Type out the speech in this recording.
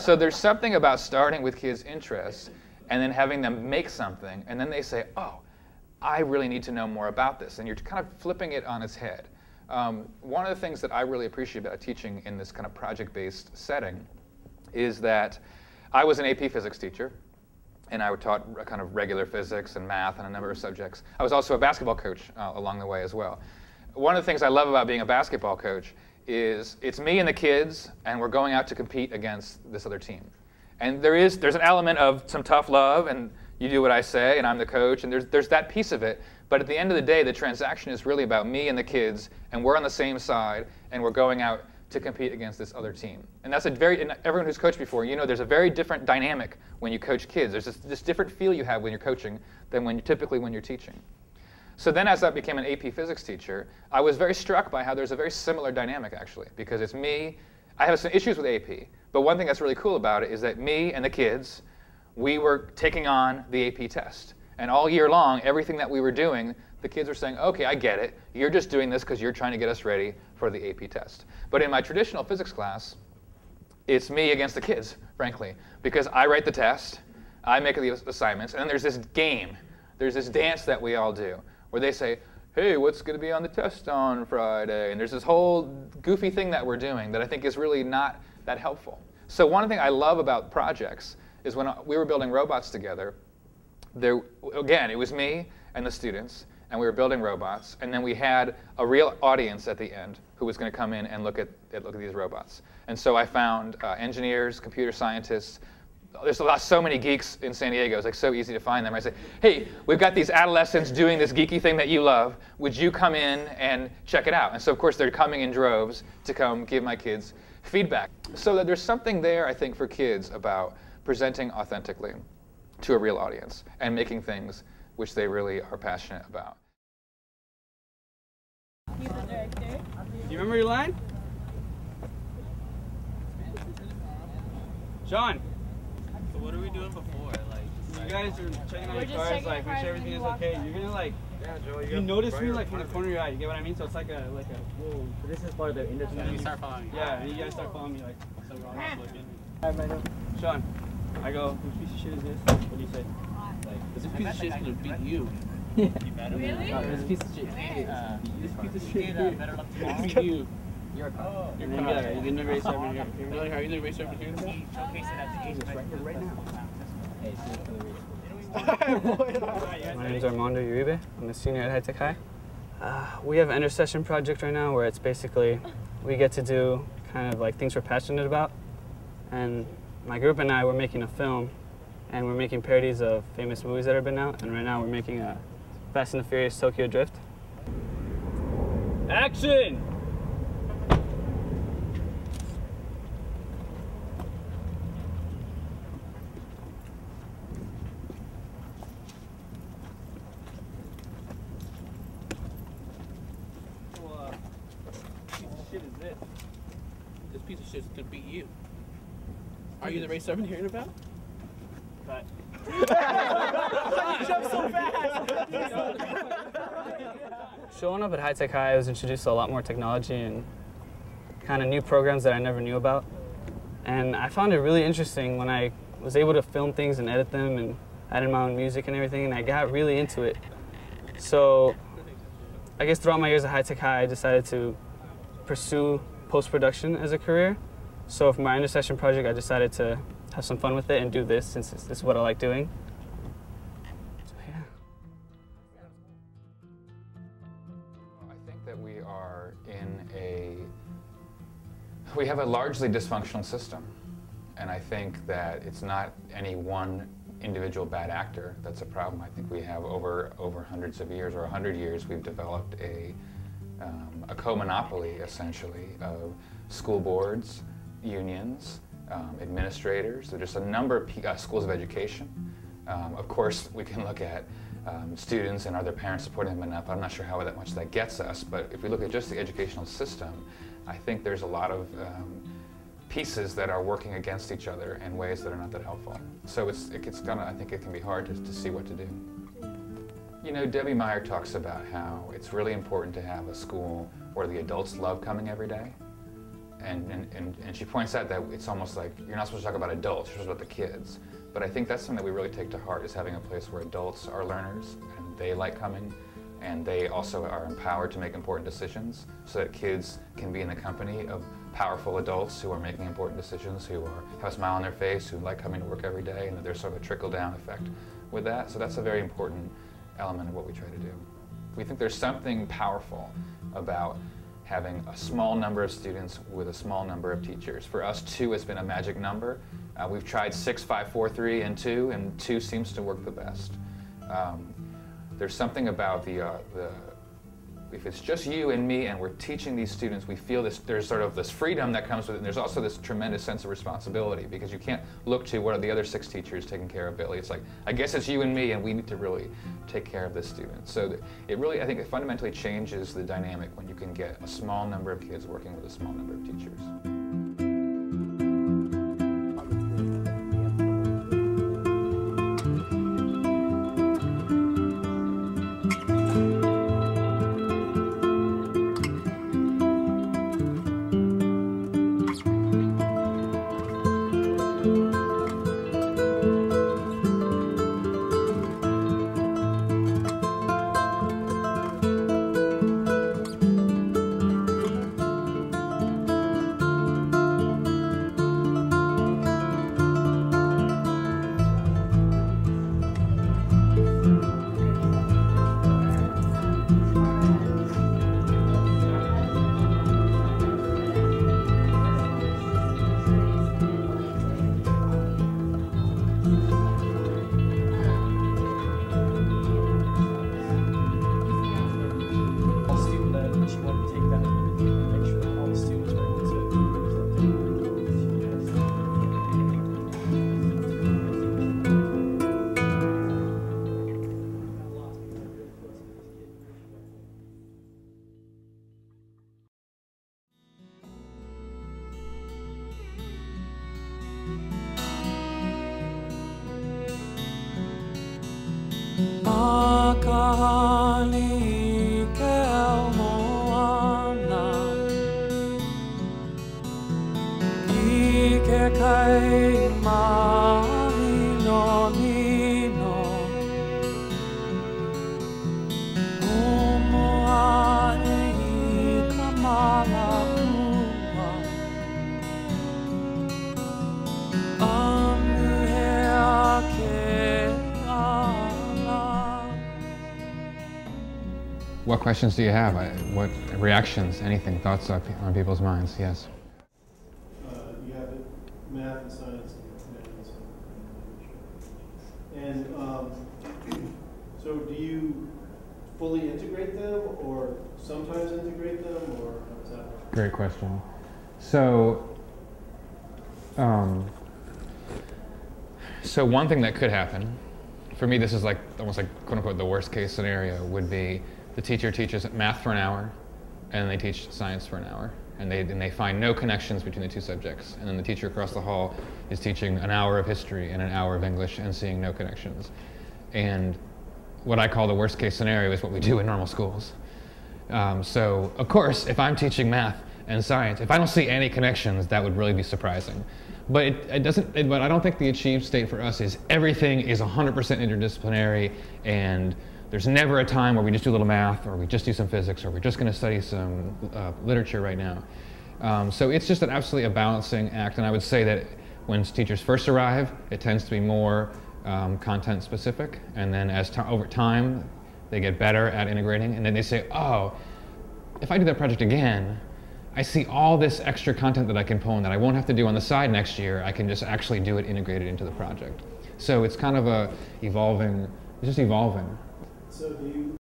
So there's something about starting with kids' interests and then having them make something, and then they say, oh, I really need to know more about this. And you're kind of flipping it on its head. One of the things that I really appreciate about teaching in this kind of project-based setting is that I was an AP physics teacher, and I taught kind of regular physics and math and a number of subjects. I was also a basketball coach along the way as well. One of the things I love about being a basketball coach is it's me and the kids, and we're going out to compete against this other team. And there's an element of some tough love, and you do what I say, and I'm the coach, and there's that piece of it. But at the end of the day, the transaction is really about me and the kids, and we're on the same side, and we're going out to compete against this other team. And that's and everyone who's coached before, you know there's a very different dynamic when you coach kids. There's this different feel you have when you're coaching than typically when you're teaching. So then as I became an AP physics teacher, I was very struck by how there's a very similar dynamic actually, because it's me. I have some issues with AP, but one thing that's really cool about it is that me and the kids, we were taking on the AP test. And all year long, everything that we were doing, the kids were saying, okay, I get it. You're just doing this because you're trying to get us ready for the AP test. But in my traditional physics class, it's me against the kids, frankly, because I write the test, I make the assignments, and then there's this game. There's this dance that we all do, where they say, hey, what's going to be on the test on Friday? And there's this whole goofy thing that we're doing that I think is really not that helpful. So one thing I love about projects is when we were building robots together, again, it was me and the students, and we were building robots, and then we had a real audience at the end who was going to come in and look at these robots. And so I found engineers, computer scientists. There's so many geeks in San Diego. It's like so easy to find them. I say, hey, we've got these adolescents doing this geeky thing that you love. Would you come in and check it out? And so of course they're coming in droves to come give my kids feedback. So that there's something there, I think, for kids about presenting authentically to a real audience and making things which they really are passionate about. He's the director. Do you remember your line? Sean! So what are we doing before? You guys are checking out your cars, like make sure everything is okay. You're gonna like, you notice me like from the corner of your eye. You get what I mean? So it's like a whoa. So this is part of the industry. And you start following me. Yeah, and you guys start following me like some wrong looking. Sean, I go, whose piece of shit is this? What do you say? Like, this piece of shit's gonna beat you. Really? This piece of shit. this piece of shit. Better luck tomorrow. You. You're and then you can never race over here. Are you gonna race over here? Right now. My name is Armando Uribe. I'm a senior at High-Tech High. We have an intersession project right now where it's basically we get to do kind of like things we're passionate about. And my group and I were making a film, and we're making parodies of famous movies that have been out. And right now we're making a Fast and the Furious Tokyo Drift. Action! This piece of shit's gonna beat you. Are you the racer I've been hearing about? But you jumped so fast! Showing up at High-Tech High, I was introduced to a lot more technology and kind of new programs that I never knew about. And I found it really interesting when I was able to film things and edit them and add in my own music and everything, and I got really into it. So I guess throughout my years at High-Tech High, I decided to pursue post-production as a career. So for my intersession project, I decided to have some fun with it and do this, since this is what I like doing. So yeah. I think that we have a largely dysfunctional system. And I think that it's not any one individual bad actor that's a problem. I think we have over hundreds of years, or 100 years, we've developed a co-monopoly, essentially, of school boards, unions, administrators. There's just a number of schools of education. Of course, we can look at students and are their parents supporting them enough. I'm not sure how much that gets us, but if we look at just the educational system, I think there's a lot of pieces that are working against each other in ways that are not that helpful. So I think it can be hard to see what to do. You know, Debbie Meyer talks about how it's really important to have a school where the adults love coming every day. And she points out that it's almost like you're not supposed to talk about adults, you're supposed to talk about the kids. But I think that's something that we really take to heart, is having a place where adults are learners and they like coming, and they also are empowered to make important decisions, so that kids can be in the company of powerful adults who are making important decisions, who have a smile on their face, who like coming to work every day, and that there's sort of a trickle-down effect with that. So that's a very important element of what we try to do. We think there's something powerful about having a small number of students with a small number of teachers. For us, 2 has been a magic number. We've tried 6, 5, 4, 3, and 2, and 2 seems to work the best. There's something about if it's just you and me and we're teaching these students, we feel there's sort of this freedom that comes with it, and there's also this tremendous sense of responsibility, because you can't look to what are the other 6 teachers taking care of Billy. It's like, I guess it's you and me, and we need to really take care of this student. So it really, I think it fundamentally changes the dynamic when you can get a small number of kids working with a small number of teachers. What questions do you have? What reactions, anything, thoughts on people's minds? Yes? You have math and science and so do you fully integrate them, or sometimes integrate them, or how does that work? Great question. So, so one thing that could happen, for me this is like almost like quote unquote the worst case scenario, would be the teacher teaches math for an hour and they teach science for an hour, and they find no connections between the 2 subjects, and then the teacher across the hall is teaching an hour of history and an hour of English and seeing no connections. And what I call the worst case scenario is what we do in normal schools. So of course, if I'm teaching math and science, if I don't see any connections, that would really be surprising. But but I don't think the achieved state for us is everything is 100% interdisciplinary, and there's never a time where we just do a little math, or we just do some physics, or we're just going to study some literature right now. So it's just absolutely a balancing act, and I would say that when teachers first arrive, it tends to be more content specific, and then over time, they get better at integrating, and then they say, oh, if I do that project again, I see all this extra content that I can pull in that I won't have to do on the side next year. I can just actually do it integrated into the project. So it's kind of it's just evolving. So do you